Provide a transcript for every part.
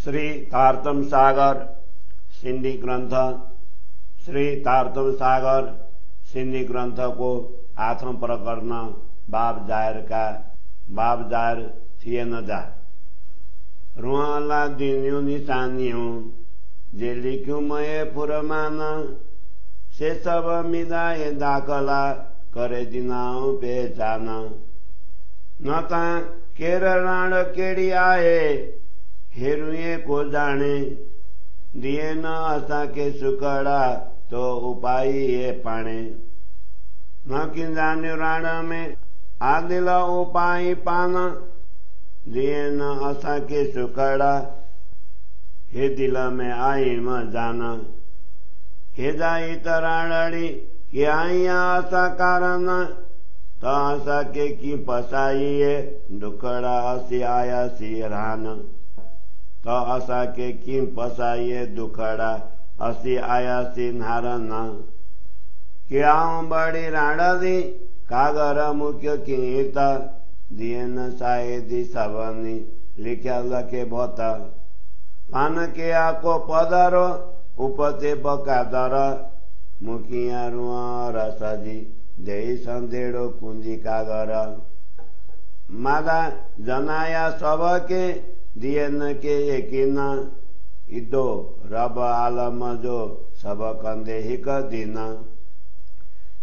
श्री तारतम सागर सिंधी ग्रंथ श्री तारतम सागर सिंधी ग्रंथ को आठौं प्रकरण बाब जाहिर थिएन जा रुआला दिन्यु निशानियों जे लिख्यु मये पुरमान से सब मिलाए दाखला करे दिनाओ पहचान न ता केरलाण केड़ी आए हेरुए को जाने दिए न असा के सुकड़ा तो उपाय ये पाने न कि जाने राण में आदिल उपाय पान दिए न असा के सुकड़ा हे दिल में आई म जाना हे जाई तराड़ी कि आइया असा कारण तो असा के की पसाइए दुखड़ा असी आया सी रान तो असा के किम पसाइए दुखड़ा असी आया सी नारन क्या बड़ी राणा दी कागर मुख्य कीर्त दिए न सायदी सबनी लिख्या लखे भोता पान के आको पदरो उपते बकादर मुखिया रुआ रसजी दे संदेड़ो कुंजी कागर मादा जनाया सबके दिए न के यकीन इदो रब आलम जो सब कंदे हिक दिन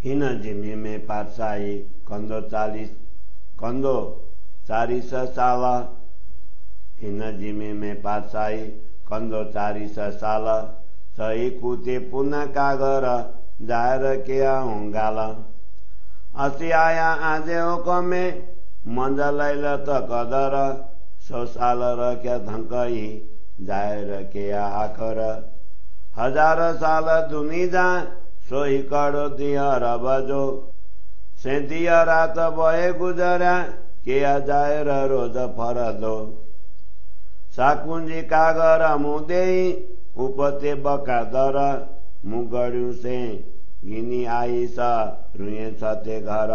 हिन जिमी में पारसाई कंदो 40 साल हिन जिमी में पारसाई कंदो 40 साल सही कुते पुनः कागर जाहिर किया होंगाल असी आया आजे कमे मंजल त कदर 100 साल रख्या धंकई जाहिर किया आखर 1000 साल दुनी जा सोही कड़ो दिया रबजो से दिया रात बहे गुजरा किया जाहिर रोज फरदो साकुंजी कागर मुदे उपते बकादर मुगड़ू से गिनी आई सा रुए छते घर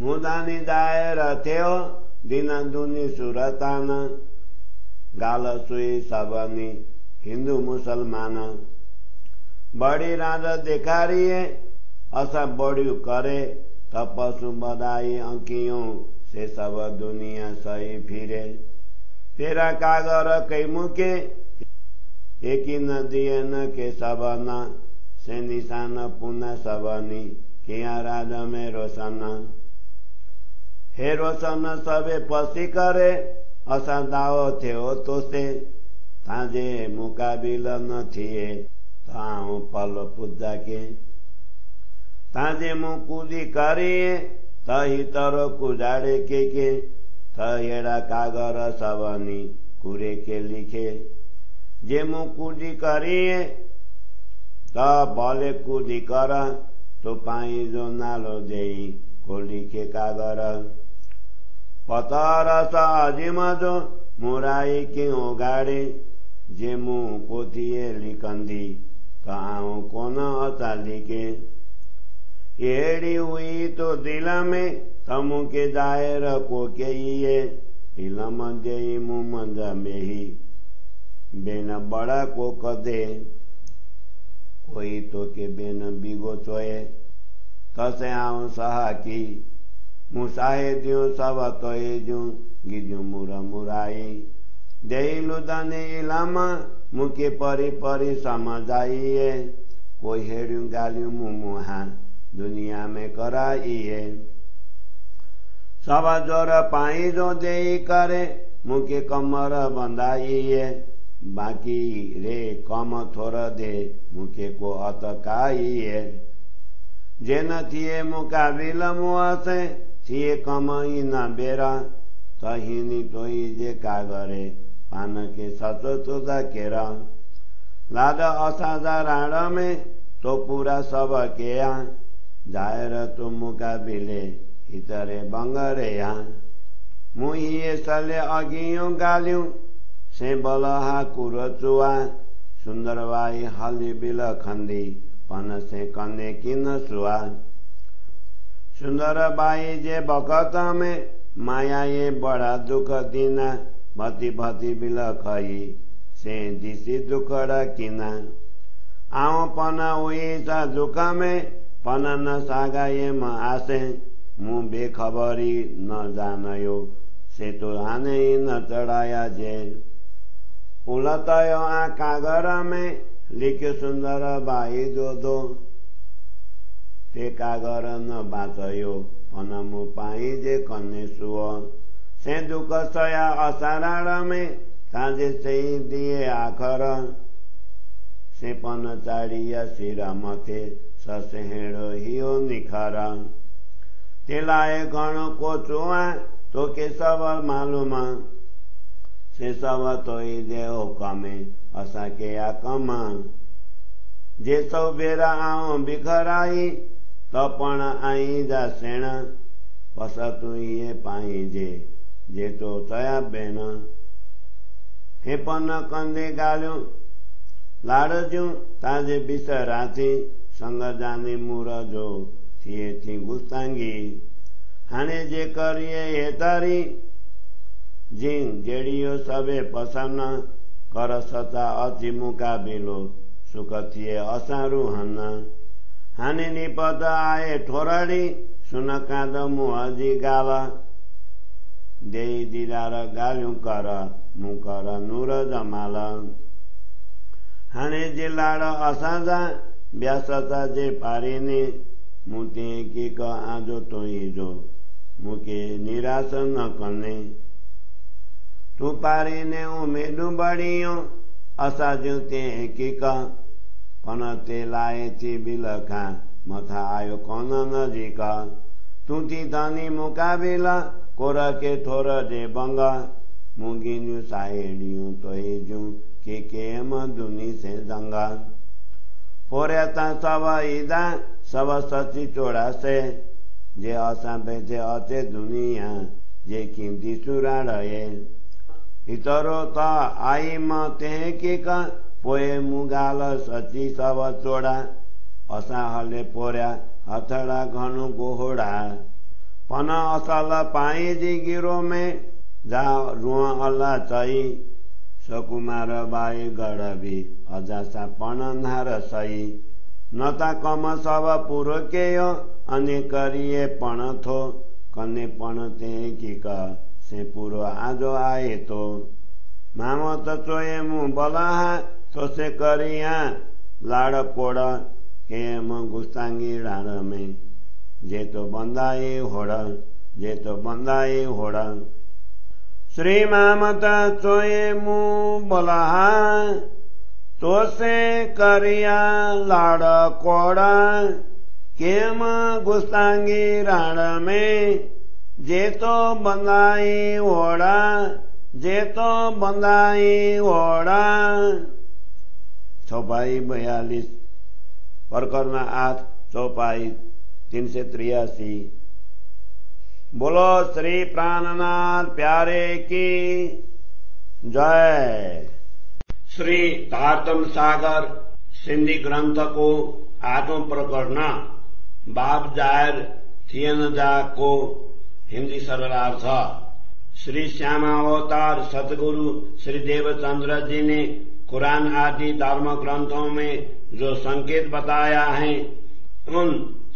मुदानी जाहिर थियो दिन दुनी सुरतान गाल सुई सबनी हिंदू मुसलमान बड़ी राज देखारिए असा बड़ू करे तपसु बधाई अंकियों से सब दुनिया सही फिरे तेरा कागर कई मुके एक न दिए न के सबना से निशान पुनः सबनी किया राज में रोशन हे रोशन सबे पसी करे असा दाओ थियो तो से ताजे मुकाबिल न थिए ताऊ पल पूजा के ताजे मुकुदी करिए तही तरो कुजाड़े के थेड़ा कागर सबनी कुरे के लिखे जे मुकुदी करिए त भले कुदी कर तो पाई जो नालो देई को लिखे कागर पतर सजिम जो मुराई क्यों गाड़े जे मुँह पोथिए लिखंदी ताऊ कोन अचा लिखे एड़ी हुई तो दिल में तमु के जाहिर को के ये इलम दे मुमंद में ही बेन बड़ा को कदे कोई तो के बेन बिगो चोए तसे आऊं सहा की मुसाहे दियो सब तोए जू गिजू मुरा मुराई देलु दने इलम मुके परी परी समझाइए कोई हेड़ू गालियो मुमुहा दुनिया में कराइए सब जोर पाई जो दे करे मुके कमर बंधाइए बाकी रे कम थोर दे मुके को अतकाइए जे न थिए मुकाबिल मुआ से थिए कम न बेरा तहिनी तोई जे कागरे पान के सचो चोदा केरा लाद असाजा राण में तो पूरा सब केया जाहिर तो मुकाबिले हितरे बंगरे मुहिए सले अगियों गालियों से बलहा कुरो चुआ सुंदरवाई हली बिल खंदी पन से कने की न सुआ सुंदर बाई जे बकत में माया ये बड़ा दुख दीना भति भति बिलखई से दिसी दुखड़ा किना आओ पना हुई सा दुख में पन न सागाए म आसे मु बेखबरी न जानयो से तो आने न चढ़ाया जे उलतयो आ कागर में लिख्यो सुन्दर बाई दो ते कागर न बाँचयो पन मु पाई जे कन्ने सुओ से दुख सया असाराड़ में ताजे से दिए आखर से पन चाड़िया सिरा मथे ससेहेड़ो हियो निखर तेलाए गण को चुआ तो के सब मालूम से सब तो दे कमे असा के आकमा जे सब बेरा आओ बिखराई तपण आई जा सेण पस तू ये पाई जे तो तया बेन हे पन कंदे गाल्यो लाडज्यू ताजे बिसराथी संग जाने मुरजो थिए थी गुस्तांगी हाने जे करिए ये तारी जिन जेड़ियो सबे पसन्न कर सचा अति मुकाबिलो सुख थिए असारू हन्ना हाने निपद आए ठोरड़ी सुन काँद मुहजी गाला दे दिदार गाल्यू कर मुकर नूर जमाल हाने जे लाड असाजा व्यासता जे पारिने मुते के क आजो तो हिजो मुके निराश न कने तू पारिने उमेदु बढियो असाजु ते के क पन ते लाए थी बिलखा मथा आयो कौन नजिक तू थी धनी मुकाबिला कोर के थोर जे बंग मुगिन्यू साहेडियू तो हिजू के म दुनी से जंगा पोरेता सब इदा सब सची चोड़ा से जे असा बेचे अचे दुनिया जे किंदी सुराड़े इतरो त आई म ते के का पोए मुगाल सची सब चोड़ा असा हले पोर्या हथड़ा घनु गोहोड़ा पन असल पाई जी गिरो में जा रुआ अल्ला चई सकुमार बाई गड़बी अजासा पण नार सई नता कम सब पुरो केयो अनि करिए पण थो कने पण ते की का से पुरो आजो आए तो मामो त चोए मु बलाहा तो से करिया लाड़ कोड़ के म गुस्तांगी राण में जे तो बंदाई होड़ श्री मामता चोए मु बलाहा तो से करिया लाड़ कोड़ा के म गुस्तांगी राण में जे तो बंदाई ओड़ा चौपाई 42 प्रकरण 8 चौपाई 383 बोलो श्री प्राणनाथ प्यारे की जय। श्री तारतम सागर सिंधी ग्रंथ को आत्म प्रकरण बाप जायर थियन जा को हिंदी सरलार्थ श्री श्यामावतार सतगुरु श्री देवचंद्र जी ने कुरान आदि धर्म ग्रंथों में जो संकेत बताया है उन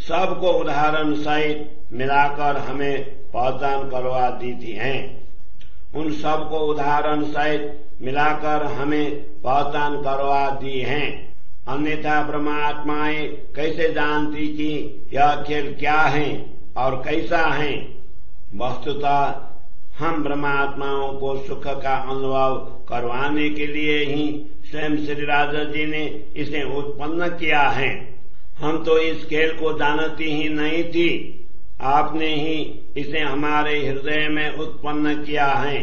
सब को उदाहरण सहित मिलाकर हमें पहचान करवा दी है। उन सब को उदाहरण सहित मिलाकर हमें पहचान करवा दी है। अन्यथा परमात्माएं कैसे जानती कि यह खेल क्या है और कैसा है। वस्तुतः हम ब्रह्मात्माओं को सुख का अनुभव करवाने के लिए ही स्वयं श्री राजा जी ने इसे उत्पन्न किया है। हम तो इस खेल को जानती ही नहीं थी, आपने ही इसे हमारे हृदय में उत्पन्न किया है।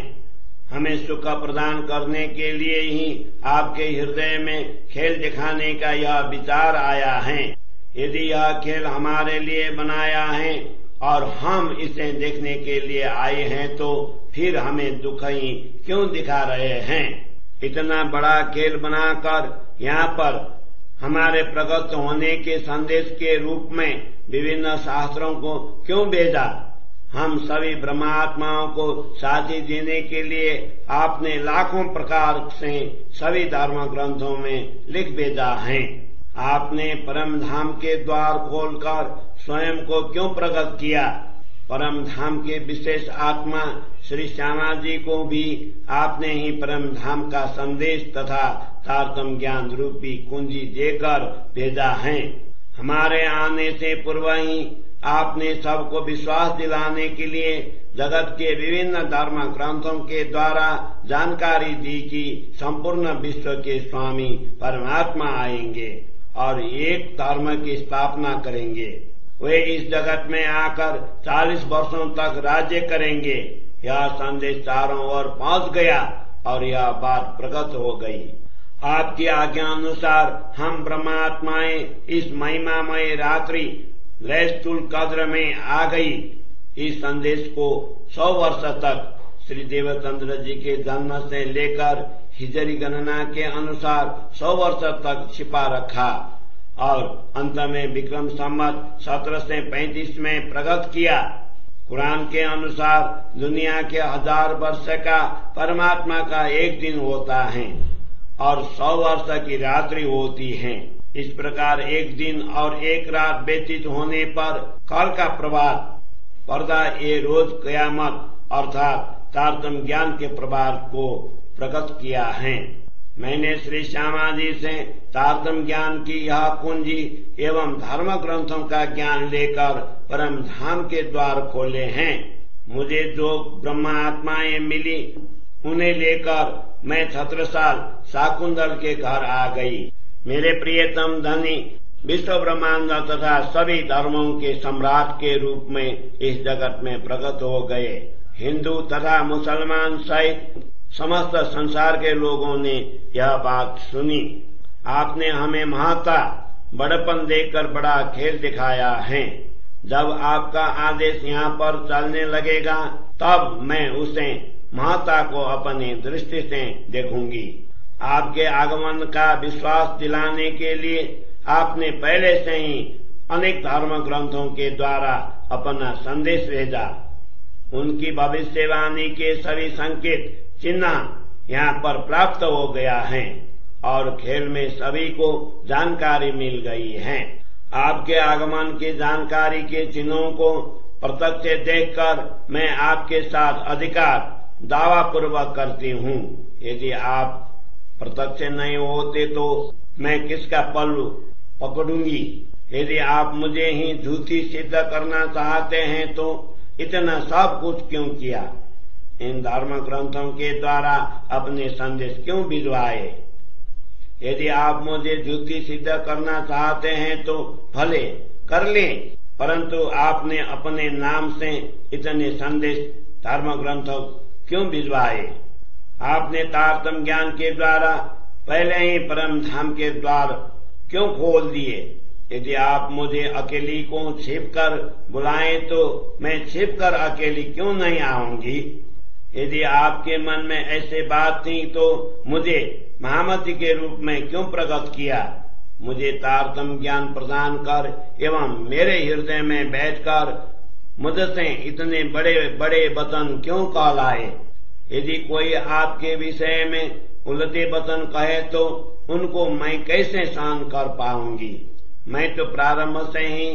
हमें सुख प्रदान करने के लिए ही आपके हृदय में खेल दिखाने का यह विचार आया है। यदि यह खेल हमारे लिए बनाया है और हम इसे देखने के लिए आए हैं तो फिर हमें दुख ही क्यों दिखा रहे हैं। इतना बड़ा खेल बनाकर यहाँ पर हमारे प्रगट होने के संदेश के रूप में विभिन्न शास्त्रों को क्यों भेजा। हम सभी ब्रह्मात्माओं को साथी देने के लिए आपने लाखों प्रकार से सभी धर्म ग्रंथों में लिख भेजा है। आपने परम धाम के द्वार खोलकर स्वयं को क्यों प्रकट किया? परम धाम के विशेष आत्मा श्री श्यामा जी को भी आपने ही परम धाम का संदेश तथा तारतम्य ज्ञान रूपी कुंजी देकर भेजा है। हमारे आने से पूर्व ही आपने सबको विश्वास दिलाने के लिए जगत के विभिन्न धर्म ग्रंथों के द्वारा जानकारी दी कि संपूर्ण विश्व के स्वामी परमात्मा आएंगे और एक धर्म की स्थापना करेंगे। वे इस जगत में आकर 40 वर्षों तक राज्य करेंगे। यह संदेश चारों ओर पहुंच गया और यह बात प्रकट हो गई। आपकी आज्ञा अनुसार हम ब्रह्मात्माएं इस महिमामय रात्रि लैलतुल कद्र में आ गई। इस संदेश को 100 वर्ष तक श्री देवचंद्र जी के जन्म से लेकर हिजरी गणना के अनुसार 100 वर्ष तक छिपा रखा और अंत में विक्रम संवत 1735 में प्रकट किया। कुरान के अनुसार दुनिया के 1000 वर्ष का परमात्मा का एक दिन होता है और 100 वर्ष की रात्रि होती है। इस प्रकार एक दिन और एक रात व्यतीत होने पर कल का प्रभात पर्दा ये रोज कयामत अर्थात तारतम्य ज्ञान के प्रभात को प्रकट किया है। मैंने श्री श्यामा जी से तारतम्य ज्ञान की यह कुंजी एवं धर्म ग्रंथों का ज्ञान लेकर परम धाम के द्वार खोले हैं। मुझे जो ब्रह्मा आत्माएं मिली उन्हें लेकर मैं छत्रसाल शाकुंतल के घर आ गई। मेरे प्रियतम धनी विश्व ब्रह्मांड तथा सभी धर्मों के सम्राट के रूप में इस जगत में प्रकट हो गए। हिंदू तथा मुसलमान सहित समस्त संसार के लोगों ने यह बात सुनी। आपने हमें महत्ता बड़पन देकर बड़ा खेल दिखाया है। जब आपका आदेश यहाँ पर चलने लगेगा तब मैं उसे महत्ता को अपनी दृष्टि से देखूंगी। आपके आगमन का विश्वास दिलाने के लिए आपने पहले से ही अनेक धर्म ग्रंथों के द्वारा अपना संदेश भेजा। उनकी भविष्यवाणी के सभी संकेत चिन्ह यहाँ पर प्राप्त हो गया है और खेल में सभी को जानकारी मिल गई है। आपके आगमन की जानकारी के चिन्हों को प्रत्यक्ष देखकर मैं आपके साथ अधिकार दावा पूर्वक करती हूँ। यदि आप प्रत्यक्ष नहीं होते तो मैं किसका पल्लू पकड़ूंगी? यदि आप मुझे ही झूठी सिद्ध करना चाहते हैं तो इतना सब कुछ क्यों किया? इन धर्म ग्रंथों के द्वारा अपने संदेश क्यों भिजवाए? यदि आप मुझे झूठी सिद्ध करना चाहते हैं तो भले कर लें, परंतु आपने अपने नाम से इतने संदेश धर्म ग्रंथों क्यों भिजवाए? आपने तारतम्य ज्ञान के द्वारा पहले ही परम धाम के द्वार क्यों खोल दिए? यदि आप मुझे अकेली को छिपकर बुलाएं तो मैं छिपकर अकेली क्यों नहीं आऊंगी? यदि आपके मन में ऐसे बात थी तो मुझे महामती के रूप में क्यों प्रकट किया? मुझे तारतम्य ज्ञान प्रदान कर एवं मेरे हृदय में बैठकर मुझसे इतने बड़े बड़े वचन क्यों कहलाए? यदि कोई आपके विषय में उलटे वचन कहे तो उनको मैं कैसे सहन कर पाऊंगी? मैं तो प्रारंभ से ही